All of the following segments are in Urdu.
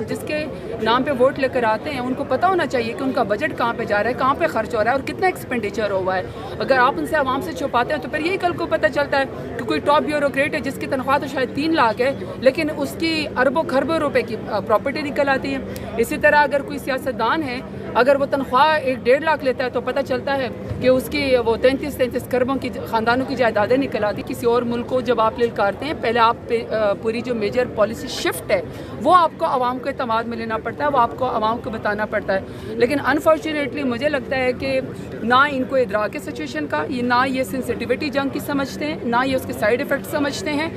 جس کے نام پہ ووٹ لے کر آتے ہیں ان کو پتہ ہونا چاہیے کہ ان کا بجٹ کہاں پہ جا رہا ہے، کہاں پہ خرچ ہو رہا ہے اور کتنا ایکسپینڈیچر ہوا ہے۔ اگر آپ ان سے عوام سے چھپاتے ہیں تو پھر یہی کل کو پتہ چلتا ہے کہ کوئی ٹاپ بیوروکریٹ ہے جس کی تنخواہ تو شاید 3 لاکھ ہے لیکن اس کی اربوں خربوں روپے کی پراپرٹی نکل آتی ہے۔ اسی طرح اگر کوئی سیاستدان ہے، اگر وہ تنخواہ 1-1.5 لاکھ لیتا ہے تو پتہ چلتا ہے کہ اس کی وہ 33 خربوں کی خاندانوں کی جائیدادیں نکل آتی۔ کسی اور ملک کو جب آپ للکارتے ہیں، پہلے آپ پہ پوری جو میجر پالیسی شفٹ ہے وہ آپ کو عوام کے اعتماد میں لینا پڑتا ہے، وہ آپ کو عوام کو بتانا پڑتا ہے۔ لیکن انفارچونیٹلی مجھے لگتا ہے کہ نہ ان کو ادراک ہے سچویشن کا، نہ یہ سینسٹیوٹی جنگ کی سمجھتے ہیں، نہ یہ اس کے سائیڈ ایفیکٹ سمجھتے ہیں۔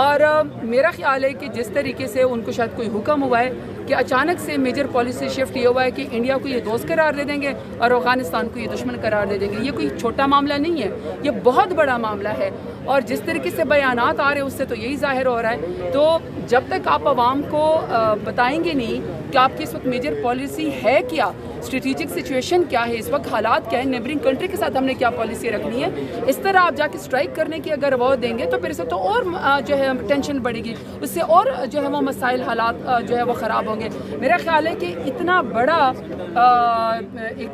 اور میرا خیال ہے کہ جس طریقے سے ان کو شاید کوئی حکم ہوا ہے کہ اچانک سے میجر پالیسی شفٹ یہ ہوا ہے کہ انڈیا کو یہ دوست قرار دے دیں گے اور افغانستان کو یہ دشمن قرار دے دیں گے۔ یہ کوئی چھوٹا معاملہ نہیں ہے، یہ بہت بڑا معاملہ ہے، اور جس طریقے سے بیانات آ رہے ہیں اس سے تو یہی ظاہر ہو رہا ہے۔ تو جب تک آپ عوام کو بتائیں گے نہیں کہ آپ کی اس وقت میجر پالیسی ہے کیا، اسٹریٹجک سچویشن کیا ہے، اس وقت حالات کیا ہے، نیبرنگ کنٹری کے ساتھ ہم نے کیا پالیسی رکھنی ہے، اس طرح آپ جا کے اسٹرائک کرنے کی اگر وہ دیں گے تو پھر سے تو اور جو ہے ٹینشن بڑھے گی، اس سے اور جو ہے وہ مسائل حالات جو ہے وہ خراب ہوں گے۔ میرا خیال ہے کہ اتنا بڑا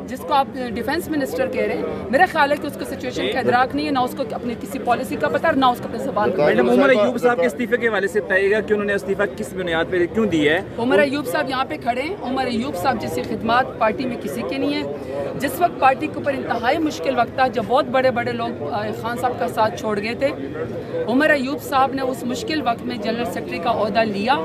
جس کو آپ ڈیفینس منسٹر کہہ رہے ہیں، میرا خیال ہے کہ اس کو سچویشن کا ادراک نہیں ہے، نہ اس کو اپنی کسی پالیسی کا پتہ، نہ اس کو اپنے زبان کا۔ میڈم عمر ایوب صاحب کے استعفے کے حوالے سے بتائیے گا کہ انہوں نے استعفیٰ کس بنیاد پہ کیوں دی ہے؟ عمر ایوب صاحب یہاں پہ کھڑے ہیں، عمر ایوب صاحب جیسی خدمات پارٹی میں کسی کے نہیں ہے۔ جس وقت پارٹی کے اوپر انتہائی مشکل وقت تھا، جب بہت بڑے بڑے لوگ خان صاحب کا ساتھ چھوڑ گئے تھے، عمر ایوب صاحب نے اس مشکل وقت میں جنرل سیکرٹری کا عہدہ لیا۔